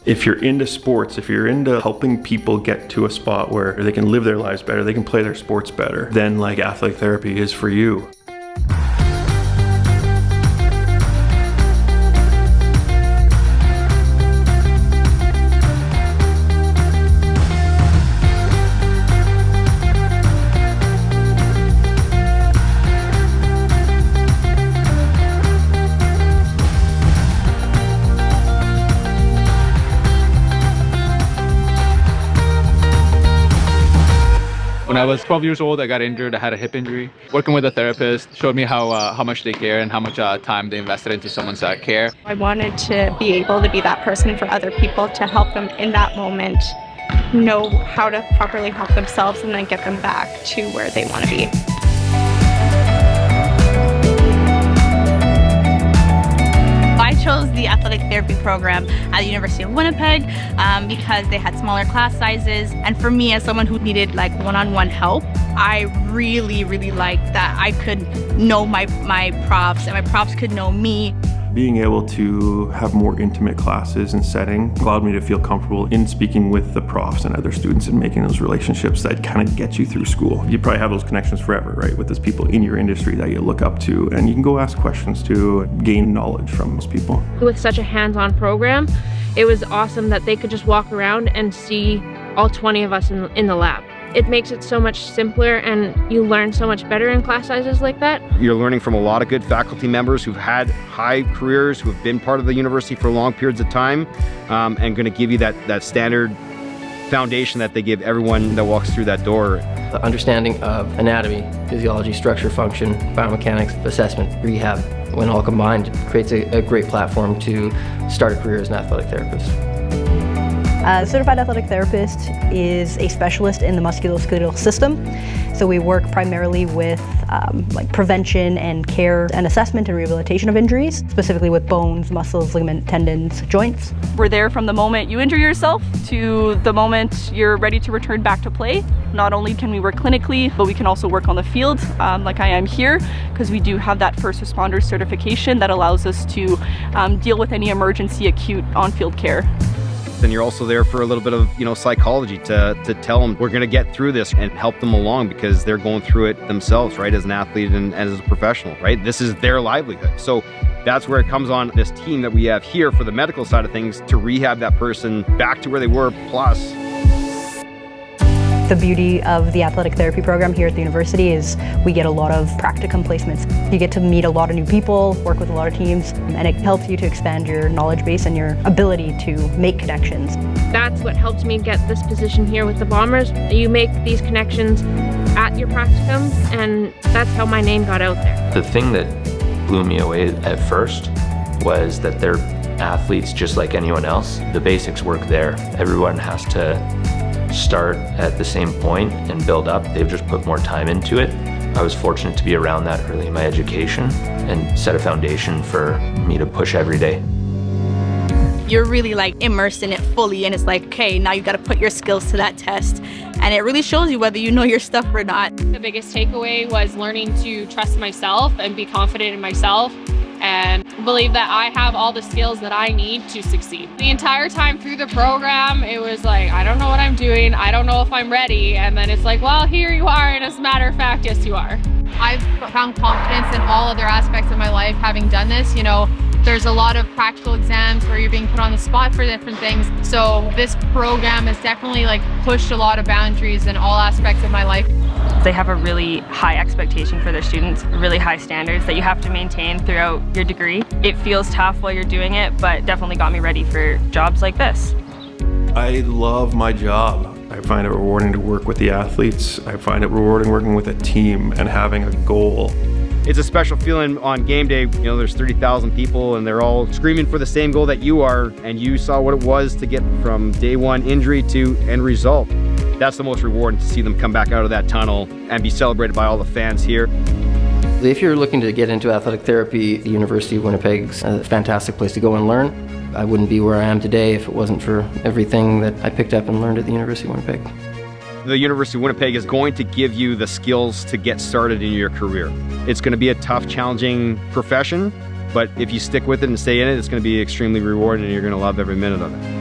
If you're into sports, if you're into helping people get to a spot where they can live their lives better, they can play their sports better, then like athletic therapy is for you. When I was 12 years old, I got injured. I had a hip injury. Working with a therapist showed me how much they care and how much time they invested into someone's care. I wanted to be able to be that person for other people, to help them in that moment know how to properly help themselves and then get them back to where they want to be. I chose the athletic therapy program at the University of Winnipeg because they had smaller class sizes, and for me, as someone who needed like one-on-one help, I really liked that I could know my profs and my profs could know me. Being able to have more intimate classes and setting allowed me to feel comfortable in speaking with the profs and other students and making those relationships that kind of get you through school. You probably have those connections forever, right? With those people in your industry that you look up to, and you can go ask questions to gain knowledge from those people. With such a hands-on program, it was awesome that they could just walk around and see all 20 of us in the lab. It makes it so much simpler and you learn so much better in class sizes like that. You're learning from a lot of good faculty members who've had high careers, who have been part of the university for long periods of time, and going to give you that standard foundation that they give everyone that walks through that door. The understanding of anatomy, physiology, structure, function, biomechanics, assessment, rehab, when all combined, creates a great platform to start a career as an athletic therapist. A certified athletic therapist is a specialist in the musculoskeletal system. So we work primarily with like prevention and care and assessment and rehabilitation of injuries, specifically with bones, muscles, ligaments, tendons, joints. We're there from the moment you injure yourself to the moment you're ready to return back to play. Not only can we work clinically, but we can also work on the field, like I am here, because we do have that first responder certification that allows us to deal with any emergency acute on-field care. Then you're also there for a little bit of, psychology to tell them we're going to get through this and help them along because they're going through it themselves, right? As an athlete and as a professional, right? This is their livelihood. So that's where it comes on this team that we have here for the medical side of things to rehab that person back to where they were plus. The beauty of the athletic therapy program here at the university is we get a lot of practicum placements. You get to meet a lot of new people, work with a lot of teams, and it helps you to expand your knowledge base and your ability to make connections. That's what helped me get this position here with the Bombers. You make these connections at your practicums, and that's how my name got out there. The thing that blew me away at first was that they're athletes just like anyone else. The basics work there. Everyone has to start at the same point and build up. They've just put more time into it. I was fortunate to be around that early in my education and set a foundation for me to push every day. You're really like immersed in it fully, and it's like, okay, now you got to put your skills to that test, and it really shows you whether you know your stuff or not. The biggest takeaway was learning to trust myself and be confident in myself and believe that I have all the skills that I need to succeed. The entire time through the program, it was like, I don't know what I'm doing, I don't know if I'm ready, and then it's like, well, here you are, and as a matter of fact, yes, you are. I've found confidence in all other aspects of my life having done this. There's a lot of practical exams where you're being put on the spot for different things. So this program has definitely pushed a lot of boundaries in all aspects of my life. They have a really high expectation for their students, really high standards that you have to maintain throughout your degree. It feels tough while you're doing it, but definitely got me ready for jobs like this. I love my job. I find it rewarding to work with the athletes. I find it rewarding working with a team and having a goal. It's a special feeling on game day. There's 30,000 people and they're all screaming for the same goal that you are, and you saw what it was to get from day one injury to end result. That's the most rewarding, to see them come back out of that tunnel and be celebrated by all the fans here. If you're looking to get into athletic therapy, the University of Winnipeg's a fantastic place to go and learn. I wouldn't be where I am today if it wasn't for everything that I picked up and learned at the University of Winnipeg. The University of Winnipeg is going to give you the skills to get started in your career. It's going to be a tough, challenging profession, but if you stick with it and stay in it, it's going to be extremely rewarding and you're going to love every minute of it.